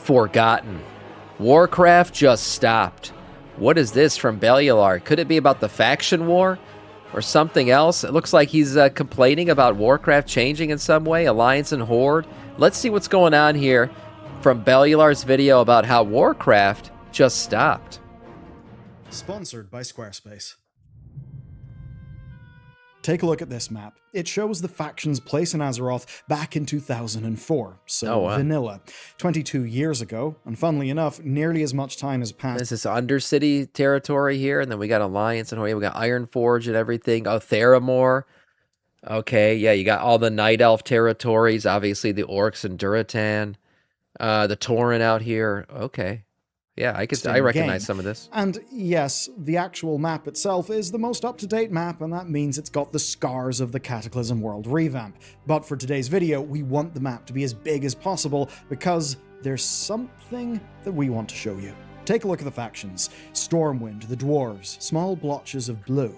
Forgotten. Warcraft just stopped. What is this from Bellular? Could it be about the faction war? Or something else? It looks like he's complaining about Warcraft changing in some way. Alliance and Horde. Let's see what's going on here from Bellular's video about how Warcraft just stopped. Sponsored by Squarespace. Take a look at this map. It shows the faction's place in Azeroth back in 2004, so vanilla. 22 years ago, and funnily enough, nearly as much time has passed. This is Undercity territory here, and then we got Alliance and we got Ironforge and everything. Oh, Theramore. Okay, yeah, you got all the Night Elf territories, obviously the Orcs and Duratan. The Tauren out here. Okay. Yeah, I recognize some of this. And yes, the actual map itself is the most up-to-date map, and that means it's got the scars of the Cataclysm World revamp. But for today's video, we want the map to be as big as possible because there's something that we want to show you. Take a look at the factions. Stormwind, the Dwarves, small blotches of blue.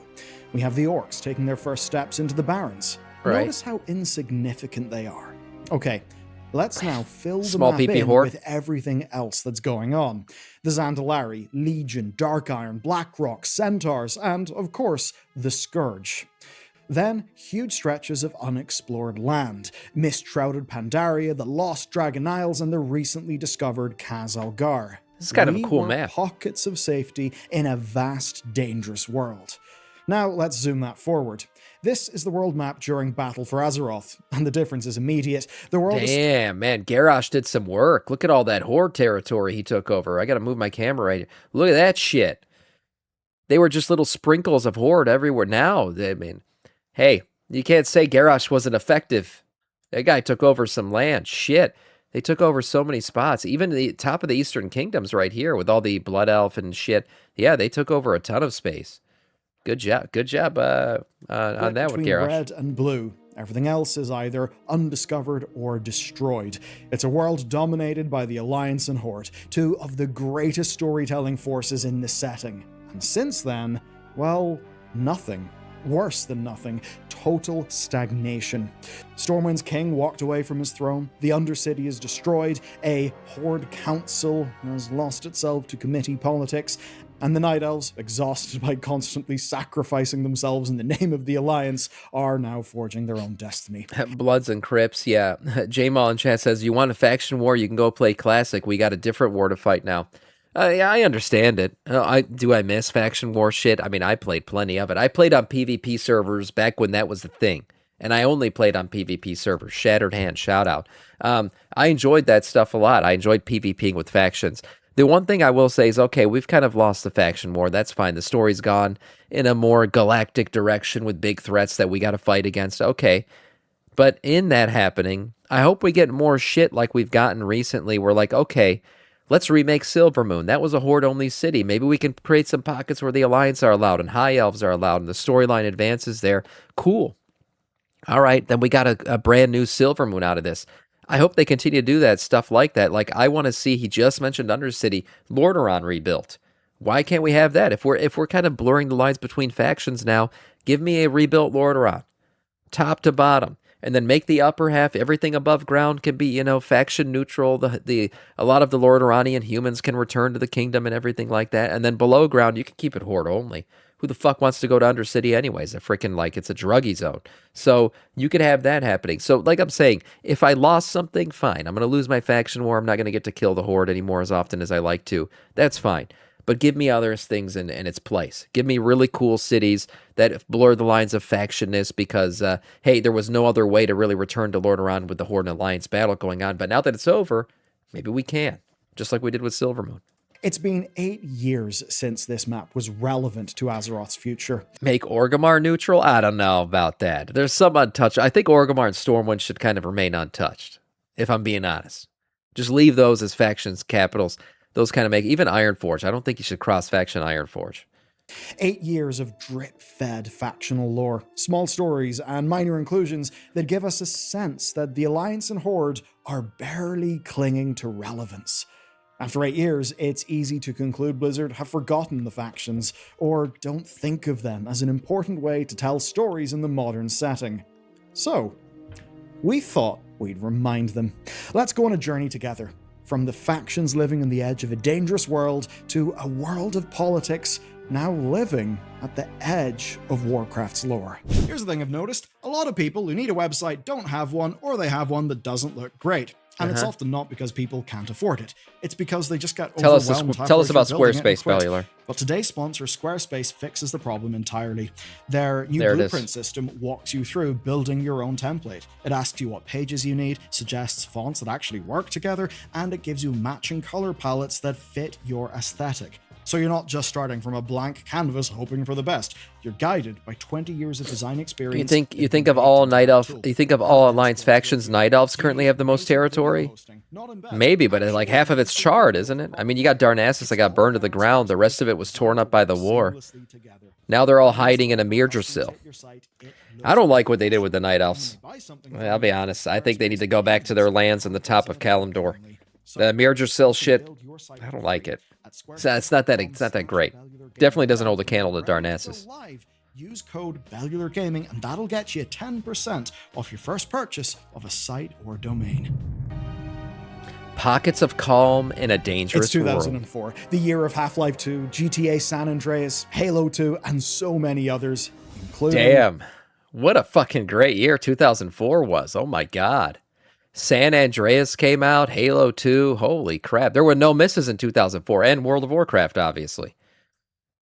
We have the Orcs taking their first steps into the Barrens. Right. Notice how insignificant they are. Okay. Let's now fill the Small map PP in Horde. with everything else that's going on. The Zandalari, Legion, Dark Iron, Blackrock, Centaurs, and, of course, the Scourge. Then, huge stretches of unexplored land. Mist-shrouded Pandaria, the Lost Dragon Isles, and the recently discovered Khaz-Algar. This is kind of a cool map. Pockets of safety in a vast, dangerous world. Now, let's zoom that forward. This is the world map during Battle for Azeroth, and the difference is immediate. The world Damn, man, Garrosh did some work. Look at all that Horde territory he took over. I gotta move my camera right here. Look at that shit. They were just little sprinkles of Horde everywhere. Now, I mean, hey, you can't say Garrosh wasn't effective. That guy took over some land. Shit. They took over so many spots. Even the top of the Eastern Kingdoms right here with all the Blood Elf and shit. Yeah, they took over a ton of space. Good job on that one, Garrosh. Red and blue. Everything else is either undiscovered or destroyed. It's a world dominated by the Alliance and Horde, two of the greatest storytelling forces in the setting. And since then, well, nothing. Worse than nothing. Total stagnation. Stormwind's king walked away from his throne. The Undercity is destroyed. A Horde council has lost itself to committee politics. And the Night Elves, exhausted by constantly sacrificing themselves in the name of the Alliance, are now forging their own destiny. Bloods and Crips, yeah. J-Mal in chat says, you want a faction war, you can go play Classic. We got a different war to fight now. Yeah, I understand it. Do I miss faction war shit? I mean, I played plenty of it. I played on PvP servers back when that was the thing. And I only played on PvP servers. Shattered Hand, shout out. I enjoyed that stuff a lot. I enjoyed PvPing with factions. The one thing I will say is, okay, we've kind of lost the faction war. That's fine. The story's gone in a more galactic direction with big threats that we got to fight against. Okay. But in that happening, I hope we get more shit like we've gotten recently. We're like, okay, let's remake Silvermoon. That was a Horde-only city. Maybe we can create some pockets where the Alliance are allowed and High Elves are allowed and the storyline advances there. Cool. All right, then we got a brand new Silvermoon out of this. I hope they continue to do that, stuff like that. Like, I want to see, he just mentioned Undercity, Lordaeron rebuilt. Why can't we have that? If we're kind of blurring the lines between factions now, give me a rebuilt Lordaeron, top to bottom, and then make the upper half, everything above ground can be, you know, faction neutral. A lot of the Lordaeronian humans can return to the kingdom and everything like that. And then below ground, you can keep it Horde only. Who the fuck wants to go to Undercity anyways? A freaking, like, it's a druggy zone. So you could have that happening. So like I'm saying, if I lost something, fine. I'm going to lose my faction war. I'm not going to get to kill the Horde anymore as often as I like to. That's fine. But give me other things in its place. Give me really cool cities that blur the lines of factionness because, hey, there was no other way to really return to Lordaeron with the Horde and Alliance battle going on. But now that it's over, maybe we can. Just like we did with Silvermoon. It's been 8 years since this map was relevant to Azeroth's future. Make Orgrimmar neutral? I don't know about that. There's some untouched. I think Orgrimmar and Stormwind should kind of remain untouched, if I'm being honest. Just leave those as factions, capitals. Those kind of make, even Ironforge. I don't think you should cross-faction Ironforge. 8 years of drip-fed factional lore, small stories, and minor inclusions that give us a sense that the Alliance and Horde are barely clinging to relevance. After 8 years, it's easy to conclude Blizzard have forgotten the factions, or don't think of them as an important way to tell stories in the modern setting. So, we thought we'd remind them. Let's go on a journey together. from the factions living on the edge of a dangerous world to a world of politics now living at the edge of Warcraft's lore. Here's the thing I've noticed. A lot of people who need a website don't have one, or they have one that doesn't look great. And it's often not because people can't afford it. It's because they just get overwhelmed. Tell us about Squarespace, Bellular. Well, today's sponsor, Squarespace, fixes the problem entirely. Their new blueprint system walks you through building your own template. It asks you what pages you need, suggests fonts that actually work together, and it gives you matching color palettes that fit your aesthetic. So you're not just starting from a blank canvas hoping for the best. You're guided by 20 years of design experience. You think of all Night Elf, you think of all Alliance factions, Night Elves currently have the most territory? Maybe, but like half of it's charred, isn't it? I mean, you got Darnassus that got burned to the ground. The rest of it was torn up by the war. Now they're all hiding in a Mirdrasil. I don't like what they did with the Night Elves. I'll be honest. I think they need to go back to their lands on the top of Kalimdor. The Mirdrasil shit, I don't like it. It's not that great. Definitely doesn't hold a candle to Darnassus. Use code Bellular Gaming and that'll get you 10% off your first purchase of a site or domain. Pockets of calm in a dangerous It's 2004, world. The year of Half-Life 2, GTA San Andreas, Halo 2, and so many others, including... Damn, what a fucking great year 2004 was. Oh my god. San Andreas came out, Halo 2, holy crap. There were no misses in 2004, and World of Warcraft, obviously.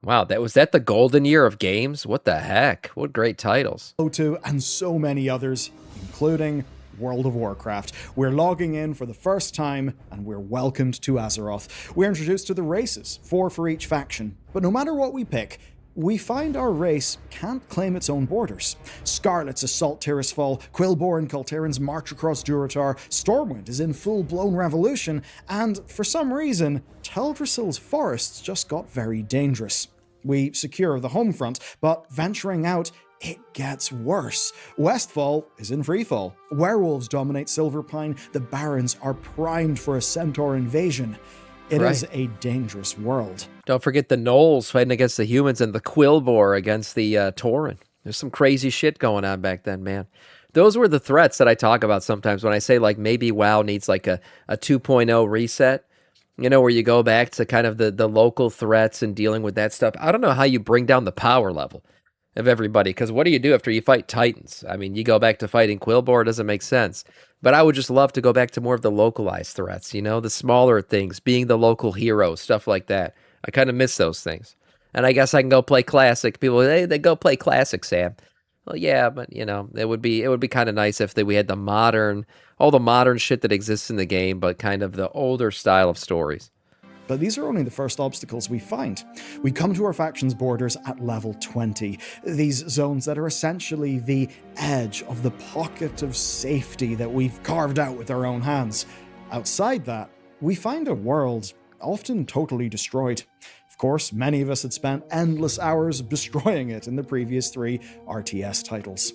Wow, was that the golden year of games? What the heck? What great titles. Halo 2 and so many others, including World of Warcraft. We're logging in for the first time, and we're welcomed to Azeroth. We're introduced to the races, 4 for each faction. But no matter what we pick, we find our race can't claim its own borders. Scarlet's assault Tirisfal, Quillbore and Kultiran's march across Durotar, Stormwind is in full-blown revolution, and for some reason, Teldrassil's forests just got very dangerous. We secure the home front, but venturing out, it gets worse. Westfall is in freefall. Werewolves dominate Silverpine, the Barrens are primed for a Centaur invasion. It is a dangerous world. Don't forget the Gnolls fighting against the humans and the Quillbore against the Tauren. There's some crazy shit going on back then, man. Those were the threats that I talk about sometimes when I say, like, maybe WoW needs, like, a 2.0 reset. You know, where you go back to kind of the local threats and dealing with that stuff. I don't know how you bring down the power level of everybody, because what do you do after you fight Titans? I mean, you go back to fighting Quillbore, it doesn't make sense. But I would just love to go back to more of the localized threats, you know, the smaller things, being the local hero, stuff like that. I kind of miss those things. And I guess I can go play Classic. People, hey, they go play Classic, Sam. Well, yeah, but, you know, it would be kind of nice if we had all the modern shit that exists in the game, but kind of the older style of stories. But these are only the first obstacles we find. We come to our faction's borders at level 20, these zones that are essentially the edge of the pocket of safety that we've carved out with our own hands. Outside that, we find a world often totally destroyed. Of course, many of us had spent endless hours destroying it in the previous 3 RTS titles.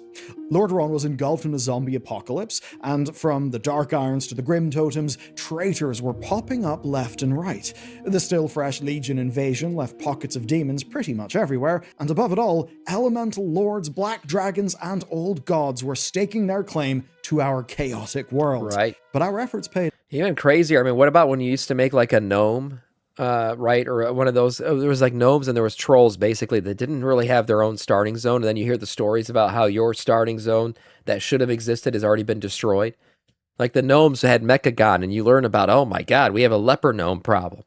Lordaeron was engulfed in a zombie apocalypse, and from the Dark Irons to the Grim Totems, traitors were popping up left and right. The still-fresh Legion invasion left pockets of demons pretty much everywhere, and above it all, elemental lords, black dragons, and old gods were staking their claim to our chaotic world. Right. But our efforts paid. Even crazier, I mean, what about when you used to make like a gnome? Right, or one of those, there was like gnomes and there was trolls basically that didn't really have their own starting zone, and then you hear the stories about how your starting zone that should have existed has already been destroyed. Like the gnomes had Mechagon, and you learn about, oh my god, we have a leper gnome problem.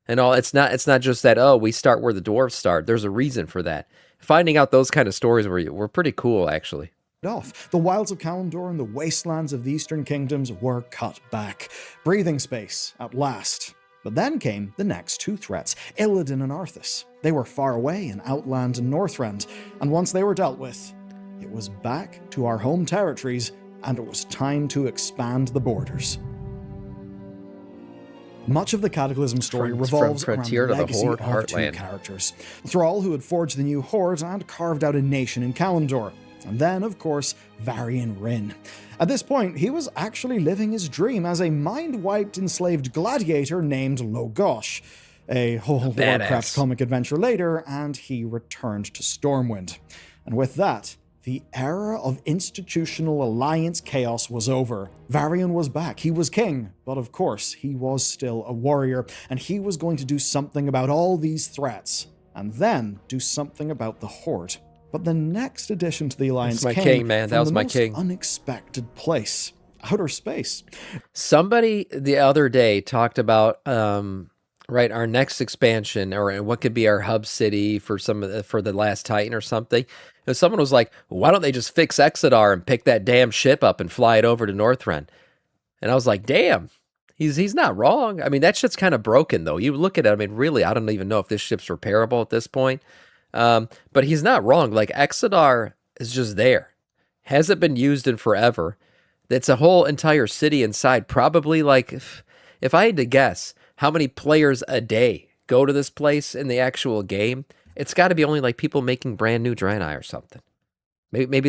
And all, it's not just that, oh, we start where the dwarves start. There's a reason for that. Finding out those kind of stories were pretty cool, actually. Off. The wilds of Kalimdor and the wastelands of the Eastern Kingdoms were cut back. Breathing space, at last. But then came the next 2 threats, Illidan and Arthas. They were far away in Outland and Northrend, and once they were dealt with, it was back to our home territories, and it was time to expand the borders. Much of the Cataclysm story revolves around the legacy of 2 characters. Thrall, who had forged the new Horde and carved out a nation in Kalimdor. And then, of course, Varian Wrynn. At this point, he was actually living his dream as a mind-wiped enslaved gladiator named Logosh. A whole Warcraft comic adventure later, and he returned to Stormwind. And with that, The era of institutional alliance chaos was over. Varian was back. He was king, but of course, he was still a warrior, and he was going to do something about all these threats, and then do something about the Horde. But the next addition to the alliance came man. That from was the my most king. unexpected place. Outer space. Somebody the other day talked about right, our next expansion, or what could be our hub city for for the last Titan or something. And someone was like, why don't they just fix Exodar and pick that damn ship up and fly it over to Northrend? And I was like, damn, he's not wrong. I mean, that shit's kind of broken though. You look at it, I mean, really, I don't even know if this ship's repairable at this point. But he's not wrong. Like, Exodar is just there. Hasn't been used in forever. It's a whole entire city inside. Probably, like, if I had to guess how many players a day go to this place in the actual game, it's got to be only like people making brand new Draenei or something. Maybe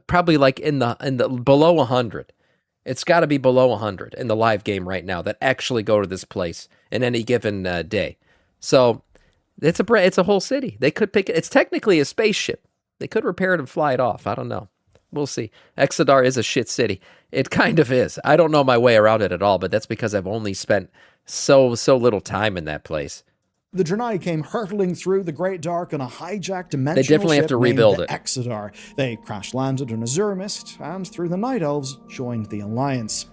probably like in the below 100. It's got to be below 100 in the live game right now that actually go to this place in any given day. So it's a whole city. They could pick it. It's technically a spaceship. They could repair it and fly it off. I don't know. We'll see. Exodar is a shit city. It kind of is. I don't know my way around it at all, but that's because I've only spent so little time in that place. The Draenei came hurtling through the Great Dark on a hijacked dimensional They definitely have ship to rebuild named it. Exodar. They crash-landed in Azure Mist, and through the Night Elves, joined the Alliance.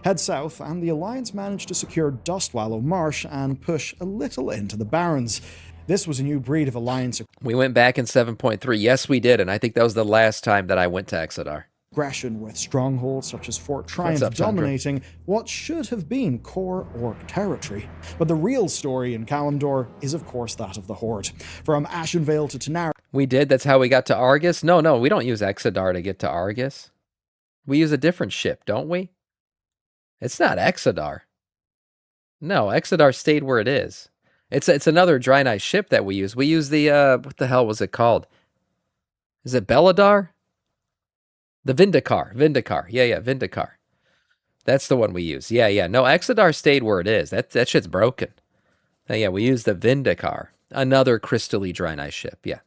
Head south, and the Alliance managed to secure Dustwallow Marsh and push a little into the Barrens. This was a new breed of Alliance We went back in 7.3. Yes, we did, and I think that was the last time that I went to Exodar. aggression, with strongholds such as Fort Triumph up, Sandra? dominating what should have been core Orc territory. But the real story in Kalimdor is of course that of the Horde. From Ashenvale to Tanara, We did. That's how we got to Argus. No, we don't use Exodar to get to Argus. We use a different ship, don't we? It's not Exodar. No, Exodar stayed where it is. It's another Draenei ship that we use. We use the what the hell was it called? Is it Belladar? The Vindicar. Yeah, Vindicar. That's the one we use. Yeah. No, Exodar stayed where it is. That shit's broken. Yeah, we use the Vindicar. Another crystally Draenei ship, yeah.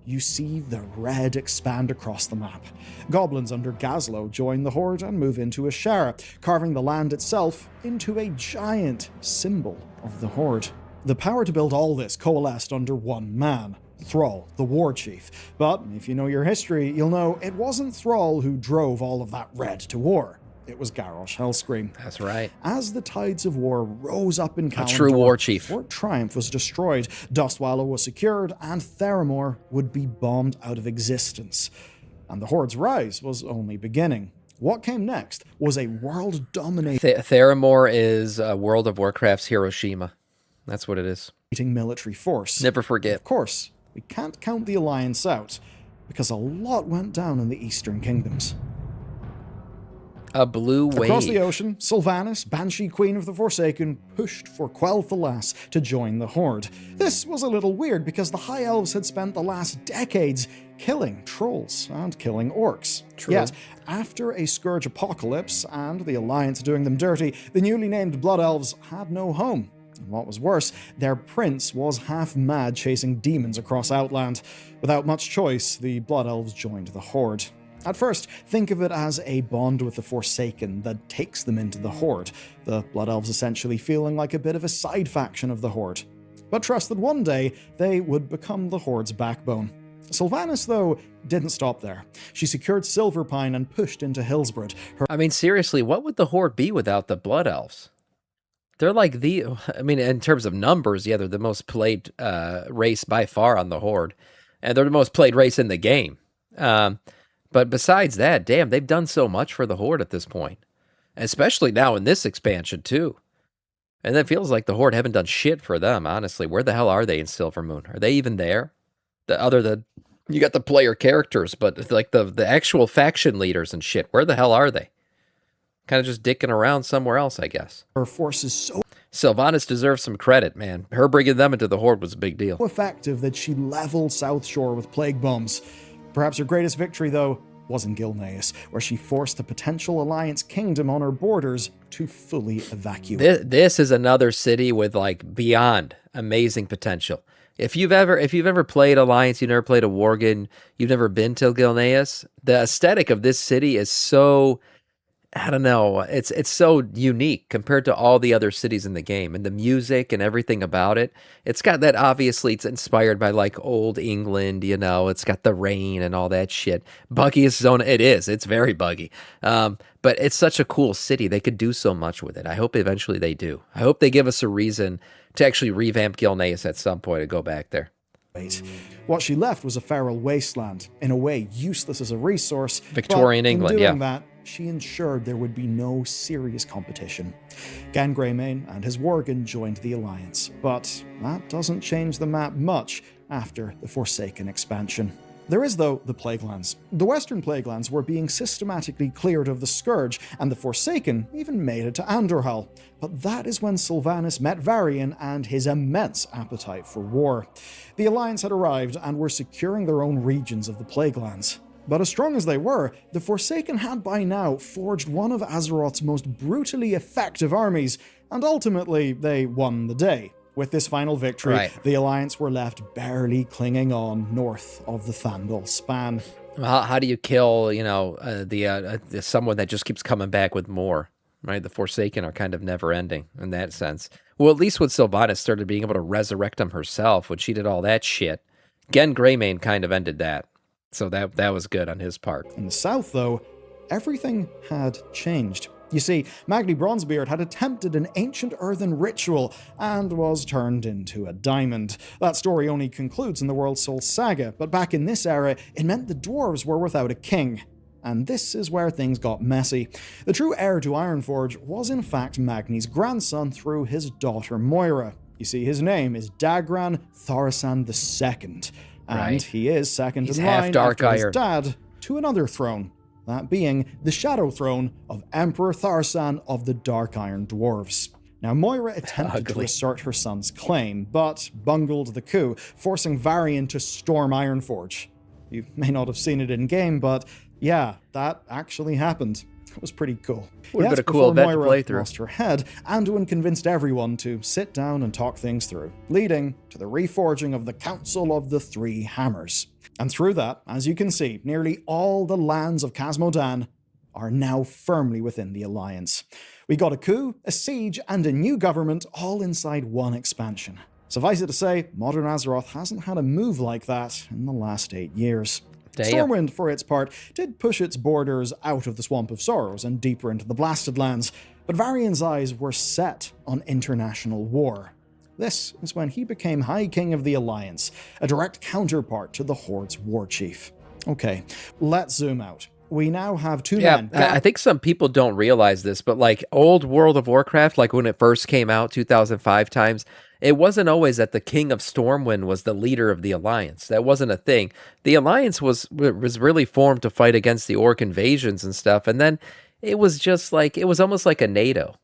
you see the red expand across the map. Goblins under Gazlo join the Horde and move into Ashara, carving the land itself into a giant symbol of the Horde. The power to build all this coalesced under one man, Thrall, the war chief. But if you know your history, you'll know it wasn't Thrall who drove all of that red to war. It was Garrosh Hellscream. That's right. As the tides of war rose up in Kalimdor, A true war chief. Fort Triumph was destroyed, Dustwallow was secured, and Theramore would be bombed out of existence. And the Horde's rise was only beginning. What came next was a world-dominating Theramore is World of Warcraft's Hiroshima. That's what it is. military force. Never forget. Of course, we can't count the Alliance out, because a lot went down in the Eastern Kingdoms. A blue wave. Across the ocean, Sylvanas, Banshee Queen of the Forsaken, pushed for Quel'Thalas to join the Horde. This was a little weird because the High Elves had spent the last decades killing trolls and killing orcs. True. Yet, after a Scourge apocalypse and the Alliance doing them dirty, the newly named Blood Elves had no home. And what was worse, their prince was half mad chasing demons across Outland. Without much choice, the Blood Elves joined the Horde. At first, think of it as a bond with the Forsaken that takes them into the Horde, the Blood Elves essentially feeling like a bit of a side faction of the Horde. But trust that one day, they would become the Horde's backbone. Sylvanas, though, didn't stop there. She secured Silverpine and pushed into Hillsbrad. I mean, seriously, what would the Horde be without the Blood Elves? They're like in terms of numbers, yeah, they're the most played race by far on the Horde. And they're the most played race in the game. But besides that, damn, they've done so much for the Horde at this point. Especially now in this expansion, too. And it feels like the Horde haven't done shit for them, honestly. Where the hell are they in Silvermoon? Are they even there? You got the player characters, but like the actual faction leaders and shit, where the hell are they? Kind of just dicking around somewhere else, I guess. Her force is so Sylvanas deserves some credit, man. Her bringing them into the Horde was a big deal. effective that she leveled South Shore with plague bombs. Perhaps her greatest victory, though, was in Gilneas, where she forced the potential Alliance kingdom on her borders to fully evacuate. This is another city with, like, beyond amazing potential. If you've ever played Alliance, you've never played a Worgen, you've never been to Gilneas, the aesthetic of this city is so, I don't know. It's so unique compared to all the other cities in the game, and the music and everything about it. It's got that, obviously it's inspired by like old England, you know. It's got the rain and all that shit. Buggiest zone it is. It's very buggy. But it's such a cool city. They could do so much with it. I hope eventually they do. I hope they give us a reason to actually revamp Gilneas at some point and go back there. What she left was a feral wasteland, in a way useless as a resource. Victorian but England, in doing yeah. that, she ensured there would be no serious competition. Gan Greymane and his Worgen joined the Alliance, but that doesn't change the map much after the Forsaken expansion. There is, though, the Plaguelands. The Western Plaguelands were being systematically cleared of the Scourge, and the Forsaken even made it to Andorhal. But that is when Sylvanas met Varian and his immense appetite for war. The Alliance had arrived and were securing their own regions of the Plaguelands. But as strong as they were, the Forsaken had by now forged one of Azeroth's most brutally effective armies, and ultimately they won the day. With this final victory, Right. the Alliance were left barely clinging on north of the Thandal span. How do you kill, you know, the someone that just keeps coming back with more, right? The Forsaken are kind of never ending in that sense. Well, at least when Sylvanas started being able to resurrect them herself, when she did all that shit, Gen Greymane kind of ended that. So that was good on his part. In the south, though, everything had changed. You see, Magni Bronzebeard had attempted an ancient earthen ritual and was turned into a diamond. That story only concludes in the World Soul Saga, but back in this era, it meant the dwarves were without a king. And this is where things got messy. The true heir to Ironforge was in fact Magni's grandson through his daughter Moira. You see, his name is Dagran Tharasan II, and Right. he is second He's in half line Dark after his Iron. dad to another throne. That being the Shadow Throne of Emperor Tharsan of the Dark Iron Dwarves. Now, Moira attempted to Ugly. assert her son's claim, but bungled the coup, forcing Varian to storm Ironforge. You may not have seen it in-game, but yeah, that actually happened. It was pretty cool. Would've been a cool before event to Moira play through. lost her head, Anduin convinced everyone to sit down and talk things through, leading to the reforging of the Council of the Three Hammers. And through that, as you can see, nearly all the lands of Khazmodan are now firmly within the Alliance. We got a coup, a siege, and a new government all inside one expansion. Suffice it to say, modern Azeroth hasn't had a move like that in the last 8 years. Damn. Stormwind, for its part, did push its borders out of the Swamp of Sorrows and deeper into the Blasted Lands, but Varian's eyes were set on international war. This is when he became High King of the Alliance, a direct counterpart to the Horde's war chief. Okay, let's zoom out. We now have two men. I think some people don't realize this, but like old World of Warcraft, like when it first came out, 2005 times, it wasn't always that the King of Stormwind was the leader of the Alliance. That wasn't a thing. The Alliance was really formed to fight against the Orc invasions and stuff, and then it was just like, it was almost like a NATO.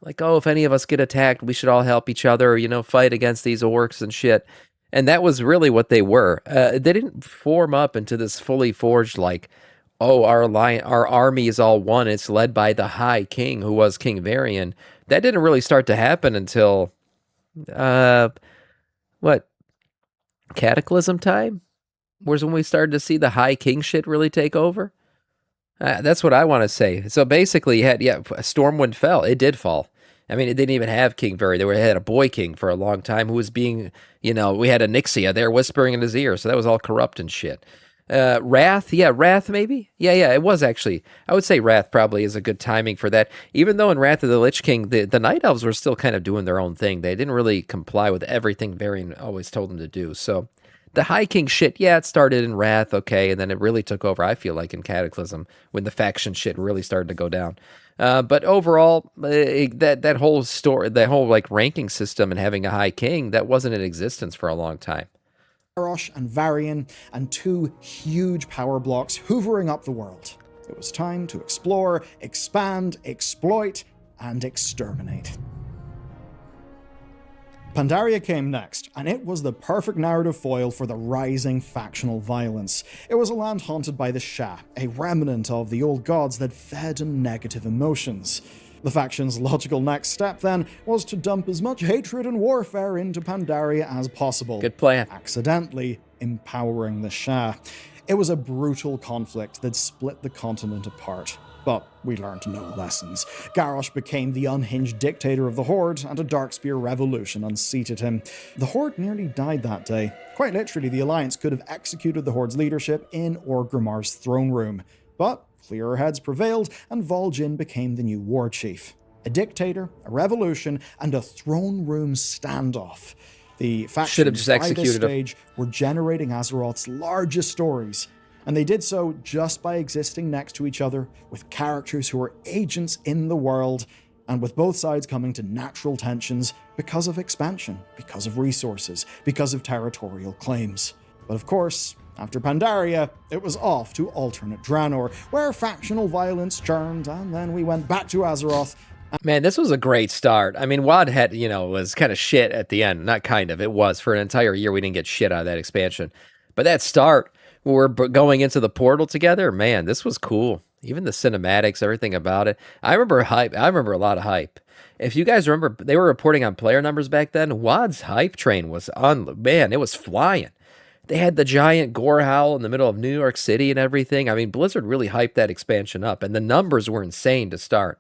Like, oh, if any of us get attacked, we should all help each other, you know, fight against these orcs and shit. And that was really what they were. They didn't form up into this fully forged, like, oh, our army is all one. It's led by the High King, who was King Varian. That didn't really start to happen until, Cataclysm time? Was when we started to see the High King shit really take over. That's what I want to say. So basically, Stormwind fell. It did fall. I mean, it didn't even have King Varian. They had a boy king for a long time who was being, you know, we had Onyxia there whispering in his ear. So that was all corrupt and shit. Wrath maybe? Yeah, it was actually. I would say Wrath probably is a good timing for that. Even though in Wrath of the Lich King, the Night Elves were still kind of doing their own thing. They didn't really comply with everything Varian always told them to do. So the High King shit, yeah, it started in Wrath, okay, and then it really took over, I feel like, in Cataclysm, when the faction shit really started to go down. But overall, that whole story, that whole like ranking system and having a High King, that wasn't in existence for a long time. Garrosh and Varian, and two huge power blocks hoovering up the world. It was time to explore, expand, exploit, and exterminate. Pandaria came next, and it was the perfect narrative foil for the rising factional violence. It was a land haunted by the Sha, a remnant of the old gods that fed on negative emotions. The faction's logical next step, then, was to dump as much hatred and warfare into Pandaria as possible. Good plan. Accidentally empowering the Shah. It was a brutal conflict that split the continent apart. But we learned no lessons. Garrosh became the unhinged dictator of the Horde, and a Darkspear revolution unseated him. The Horde nearly died that day. Quite literally, the Alliance could have executed the Horde's leadership in Orgrimmar's throne room. But clearer heads prevailed, and Vol'jin became the new war chief. A dictator, a revolution, and a throne room standoff. The factions by this stage were generating Azeroth's largest stories, and they did so just by existing next to each other, with characters who were agents in the world, and with both sides coming to natural tensions because of expansion, because of resources, because of territorial claims. But of course, after Pandaria, it was off to alternate Draenor, where factional violence churned, and then we went back to Azeroth. Man, this was a great start. I mean, WoD had, was kind of shit at the end. Not kind of, it was. For an entire year, we didn't get shit out of that expansion. But that start, when we're going into the portal together, man, this was cool. Even the cinematics, everything about it. I remember hype. I remember a lot of hype. If you guys remember, they were reporting on player numbers back then. WoD's hype train was on, man, it was flying. They had the giant gore howl in the middle of New York City and everything. I mean, Blizzard really hyped that expansion up, and the numbers were insane to start.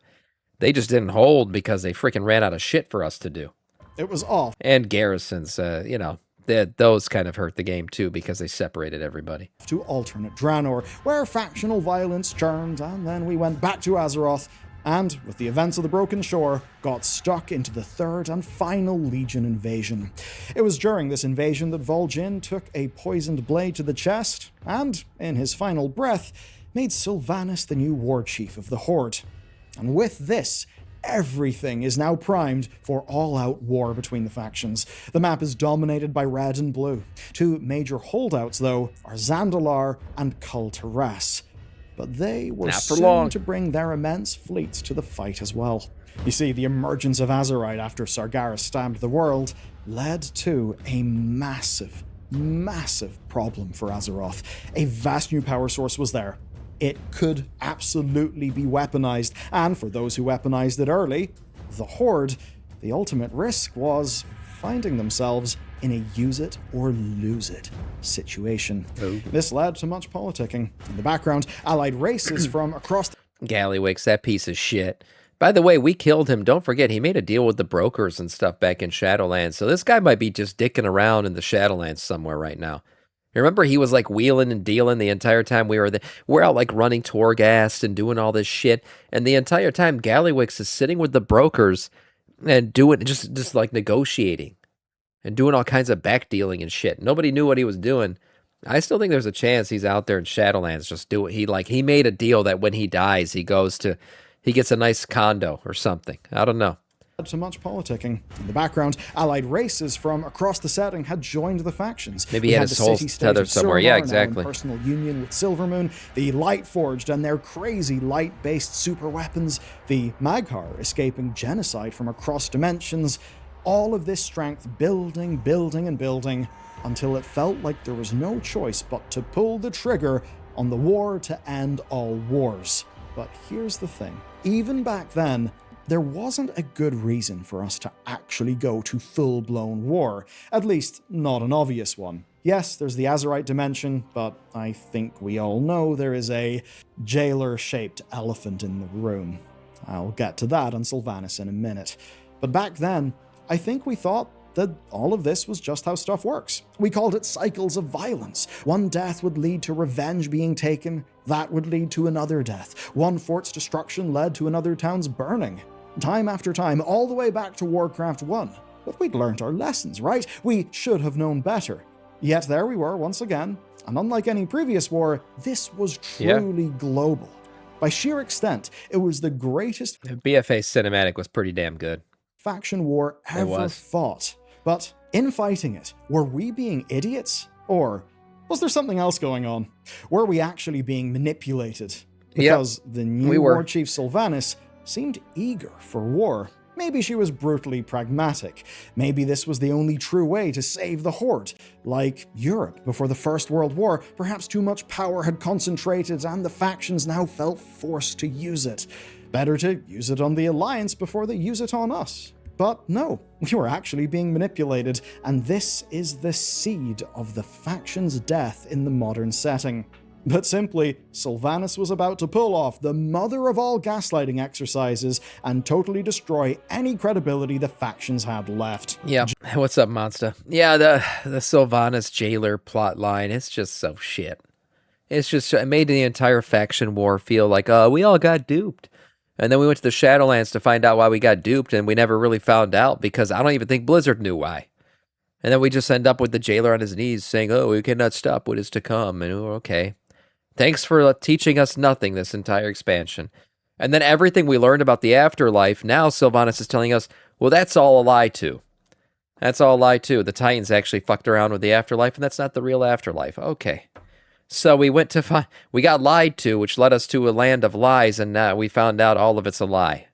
They just didn't hold because they freaking ran out of shit for us to do. It was off. And garrisons, those kind of hurt the game too because they separated everybody. To alternate Draenor, where factional violence churned, and then we went back to Azeroth, and, with the events of the Broken Shore, got stuck into the third and final Legion invasion. It was during this invasion that Vol'jin took a poisoned blade to the chest, and, in his final breath, made Sylvanas the new war chief of the Horde. And with this, everything is now primed for all-out war between the factions. The map is dominated by red and blue. Two major holdouts, though, are Zandalar and Kul Tiras. But they were soon to bring their immense fleets to the fight as well. You see, the emergence of Azerite after Sargeras stabbed the world led to a massive problem for Azeroth. A vast new power source was there. It could absolutely be weaponized, and for those who weaponized it early, the Horde, the ultimate risk was finding themselves in a use-it-or-lose-it situation. This led to much politicking. In the background, allied races from across the... Gallywix, that piece of shit. By the way, we killed him. Don't forget, he made a deal with the brokers and stuff back in Shadowlands, so this guy might be just dicking around in the Shadowlands somewhere right now. Remember, he was like wheeling and dealing the entire time we were there. We're out like running Torghast and doing all this shit, and the entire time Gallywix is sitting with the brokers and doing just like negotiating and doing all kinds of back dealing and shit. Nobody knew what he was doing. I still think there's a chance he's out there in Shadowlands just doing. He made a deal that when he dies, he gets a nice condo or something. I don't know. To much politicking. In the background, allied races from across the setting had joined the factions. Maybe he had his soul tethered somewhere. Yeah, exactly. Personal union with Silvermoon, the Lightforged and their crazy light-based super weapons, the Maghar escaping genocide from across dimensions. All of this strength building until it felt like there was no choice but to pull the trigger on the war to end all wars. But here's the thing. Even back then, there wasn't a good reason for us to actually go to full-blown war, at least not an obvious one. Yes, there's the Azerite dimension, but I think we all know there is a jailer-shaped elephant in the room. I'll get to that on Sylvanas in a minute. But back then, I think we thought that all of this was just how stuff works. We called it cycles of violence. One death would lead to revenge being taken, that would lead to another death. One fort's destruction led to another town's burning. Time after time, all the way back to Warcraft 1. But we'd learned our lessons, right? We should have known better. Yet there we were once again, and unlike any previous war, this was truly global. By sheer extent, it was the greatest... The BFA cinematic was pretty damn good. ...faction war ever fought. But in fighting it, were we being idiots? Or was there something else going on? Were we actually being manipulated? Because the new war chief Sylvanas seemed eager for war. Maybe she was brutally pragmatic. Maybe this was the only true way to save the Horde. Like Europe before the First World War, perhaps too much power had concentrated and the factions now felt forced to use it. Better to use it on the Alliance before they use it on us. But no, we were actually being manipulated, and this is the seed of the faction's death in the modern setting. But simply, Sylvanas was about to pull off the mother of all gaslighting exercises and totally destroy any credibility the factions had left. Yeah, what's up, Monster? Yeah, the Sylvanas jailer plotline, it's just so shit. It made the entire faction war feel like, we all got duped. And then we went to the Shadowlands to find out why we got duped, and we never really found out because I don't even think Blizzard knew why. And then we just end up with the jailer on his knees saying, oh, we cannot stop what is to come. And okay. Thanks for teaching us nothing this entire expansion. And then everything we learned about the afterlife, now Sylvanas is telling us, well, that's all a lie too. That's all a lie too. The Titans actually fucked around with the afterlife, and that's not the real afterlife. Okay. So we got lied to, which led us to a land of lies, and now we found out all of it's a lie.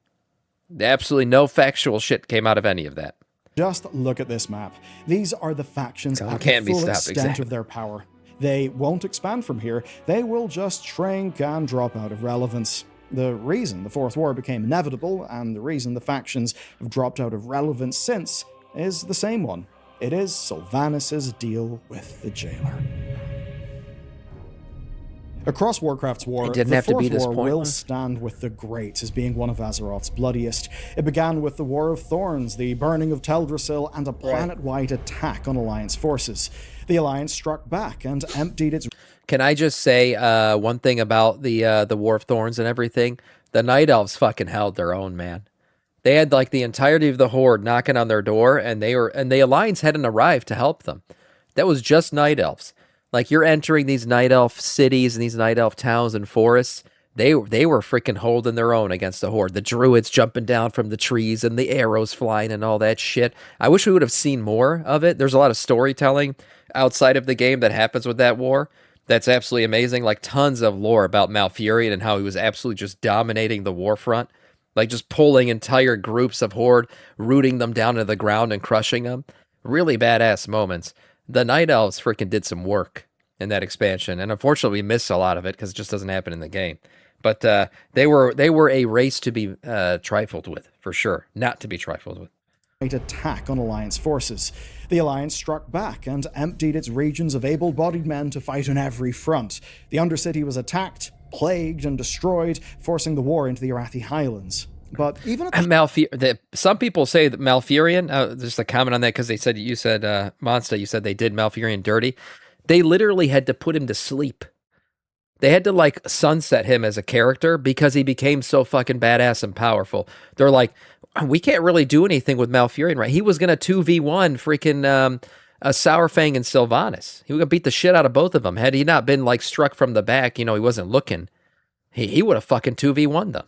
Absolutely no factual shit came out of any of that. Just look at this map. These are the factions at the full extent of their power. They won't expand from here. They will just shrink and drop out of relevance. The reason the Fourth War became inevitable, and the reason the factions have dropped out of relevance since, is the same one. It is Sylvanas' deal with the jailer. Across Warcraft's war, the Fourth War will stand with the Great as being one of Azeroth's bloodiest. It began with the War of Thorns, the burning of Teldrassil, and a planet-wide attack on Alliance forces. The Alliance struck back and emptied its... Can I just say one thing about the War of Thorns and everything? The Night Elves fucking held their own, man. They had like the entirety of the Horde knocking on their door, and the Alliance hadn't arrived to help them. That was just Night Elves. Like, you're entering these Night Elf cities and these Night Elf towns and forests. They were freaking holding their own against the Horde. The druids jumping down from the trees and the arrows flying and all that shit. I wish we would have seen more of it. There's a lot of storytelling outside of the game that happens with that war. That's absolutely amazing. Like, tons of lore about Malfurion and how he was absolutely just dominating the war front. Like, just pulling entire groups of Horde, rooting them down to the ground and crushing them. Really badass moments. The Night Elves freaking did some work in that expansion, and unfortunately we missed a lot of it because it just doesn't happen in the game. But they were a race to be trifled with, for sure. Not to be trifled with. Attack on Alliance forces. The Alliance struck back and emptied its regions of able-bodied men to fight on every front. The Undercity was attacked, plagued, and destroyed, forcing the war into the Arathi Highlands. But even at some people say that Malfurion, just a comment on that, because you said, Monsta, you said they did Malfurion dirty. They literally had to put him to sleep. They had to, like, sunset him as a character because he became so fucking badass and powerful. They're like, we can't really do anything with Malfurion, right? He was going to 2v1 freaking Sourfang and Sylvanas. He was going to beat the shit out of both of them. Had he not been, like, struck from the back, he wasn't looking, he would have fucking 2v1 them.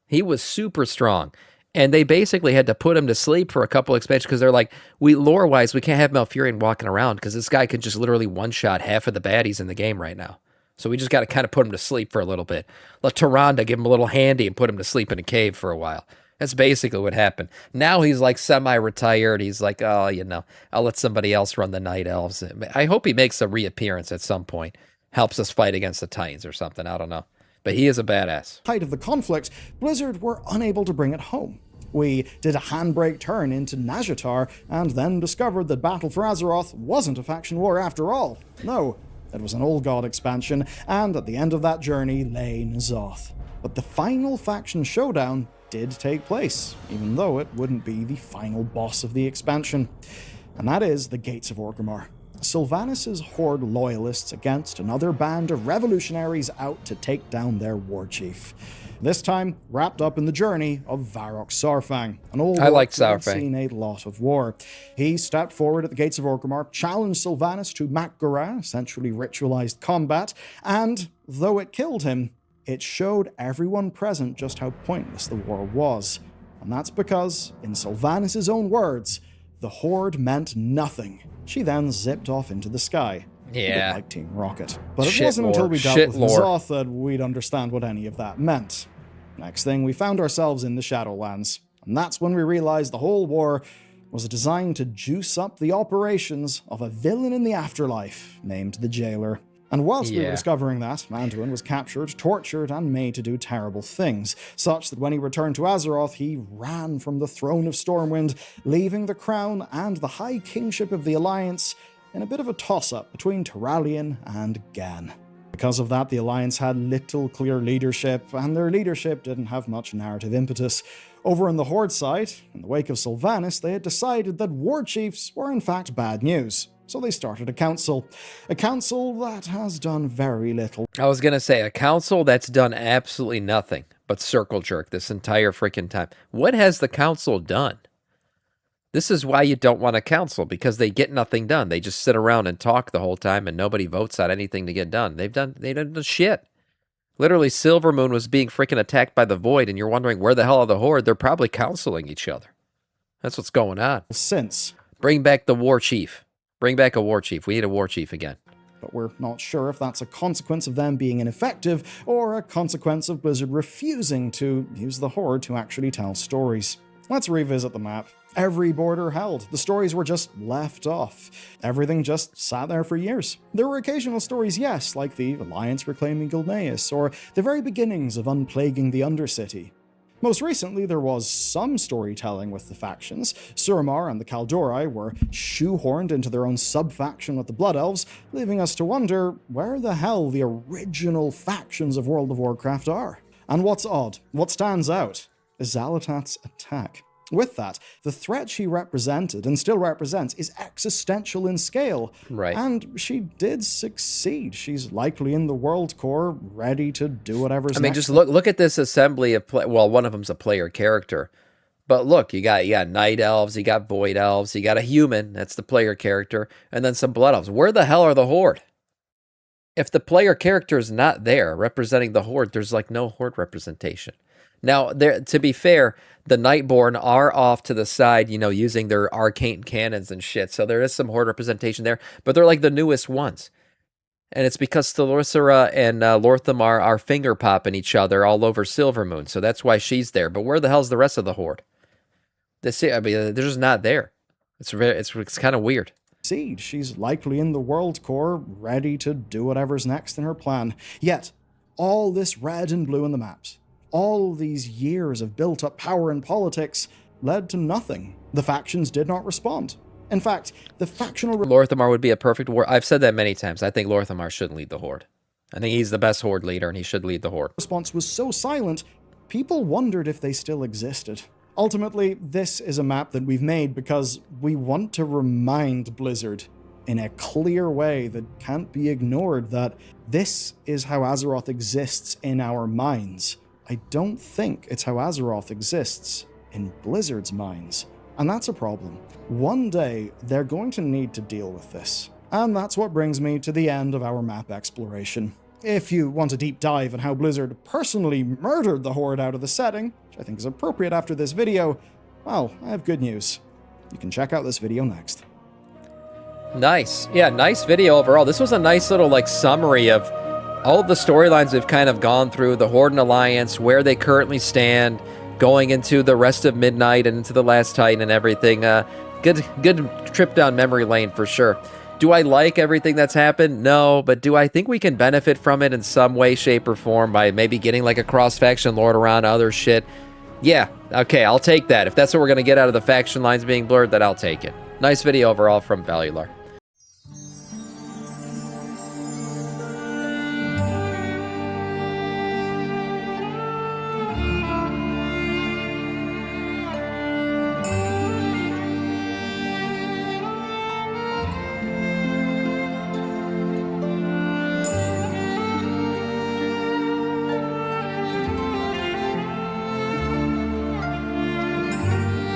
He was super strong. And they basically had to put him to sleep for a couple expansions because they're like, lore-wise, we can't have Malfurion walking around because this guy could just literally one-shot half of the baddies in the game right now. So we just got to kind of put him to sleep for a little bit. Let Tyrande give him a little handy and put him to sleep in a cave for a while. That's basically what happened. Now he's like semi-retired. He's like, I'll let somebody else run the Night Elves. I hope he makes a reappearance at some point. Helps us fight against the Titans or something. I don't know. But he is a badass. Height of the conflict, Blizzard were unable to bring it home. We did a handbrake turn into Nazjatar and then discovered that Battle for Azeroth wasn't a faction war after all. No, it was an Old God expansion, and at the end of that journey lay N'Zoth. But the final faction showdown did take place, even though it wouldn't be the final boss of the expansion. And that is the Gates of Orgrimmar. Sylvanas' Horde loyalists against another band of revolutionaries out to take down their war chief. This time, wrapped up in the journey of Varrock Saurfang, an old orc who had seen a lot of war. He stepped forward at the Gates of Orgrimmar, challenged Sylvanas to Mak'gora, essentially ritualized combat, and, though it killed him, it showed everyone present just how pointless the war was. And that's because, in Sylvanas' own words, the Horde meant nothing. She then zipped off into the sky. Yeah. Like Team Rocket. But it wasn't until we dealt with N'Zoth that we'd understand what any of that meant. Next thing, we found ourselves in the Shadowlands. And that's when we realized the whole war was designed to juice up the operations of a villain in the afterlife named the Jailer. And whilst we were Yeah. discovering that, Manduin was captured, tortured, and made to do terrible things, such that when he returned to Azeroth, he ran from the throne of Stormwind, leaving the crown and the high kingship of the Alliance in a bit of a toss-up between Turalyon and Gan. Because of that, the Alliance had little clear leadership, and their leadership didn't have much narrative impetus. Over on the Horde side, in the wake of Sylvanas, they had decided that war chiefs were in fact bad news. So they started a council. A council that has done very little. I was going to say, a council that's done absolutely nothing but circle jerk this entire freaking time. What has the council done? This is why you don't want a council, because they get nothing done. They just sit around and talk the whole time, and nobody votes on anything to get done. They done shit. Literally, Silvermoon was being freaking attacked by the Void, and you're wondering where the hell are the Horde? They're probably counseling each other. That's what's going on. Since. Bring back the war chief. Bring back a war chief. We need a war chief again. But we're not sure if that's a consequence of them being ineffective or a consequence of Blizzard refusing to use the Horde to actually tell stories. Let's revisit the map. Every border held. The stories were just left off. Everything just sat there for years. There were occasional stories, yes, like the Alliance reclaiming Gilneas, or the very beginnings of unplaguing the Undercity. Most recently, there was some storytelling with the factions. Suramar and the Kaldori were shoehorned into their own sub-faction with the Blood Elves, leaving us to wonder where the hell the original factions of World of Warcraft are. And what's odd, what stands out, is Xal'atath's attack. With that, the threat she represented and still represents is existential in scale. Right. And she did succeed. She's likely in the world core, ready to do whatever's I mean, next. just look at this assembly of well, one of them's a player character. But look, you got night elves, you got void elves, you got a human, that's the player character, and then some blood elves. Where the hell are the Horde? If the player character is not there representing the Horde, there's like no Horde representation. Now, to be fair, the Nightborn are off to the side, you know, using their arcane cannons and shit. So there is some Horde representation there, but they're like the newest ones. And it's because Stelorcera and Lorthamar are finger popping each other all over Silvermoon. So that's why she's there. But where the hell's the rest of the Horde? I mean, they're just not there. It's kind of weird. Siege. She's likely in the world core, ready to do whatever's next in her plan. Yet, all this red and blue in the maps, all these years of built-up power and politics led to nothing. The factions did not respond. In fact, the factional... Lorthamar would be a perfect war. I've said that many times. I think Lorthamar shouldn't lead the Horde. I think he's the best Horde leader, and he should lead the Horde. Response was so silent, people wondered if they still existed. Ultimately, this is a map that we've made because we want to remind Blizzard in a clear way that can't be ignored that this is how Azeroth exists in our minds. I don't think it's how Azeroth exists in Blizzard's minds. And that's a problem. One day, they're going to need to deal with this. And that's what brings me to the end of our map exploration. If you want a deep dive on how Blizzard personally murdered the Horde out of the setting, which I think is appropriate after this video, well, I have good news. You can check out this video next. Nice. Yeah, nice video overall. This was a nice little like summary of all of the storylines we've kind of gone through, the Horde and Alliance, where they currently stand, going into the rest of Midnight and into the Last Titan and everything. Good trip down memory lane for sure. Do I like everything that's happened? No, but do I think we can benefit from it in some way, shape, or form by maybe getting like a cross-faction lord around other shit? Yeah, okay, I'll take that. If that's what we're going to get out of the faction lines being blurred, then I'll take it. Nice video overall from Valular.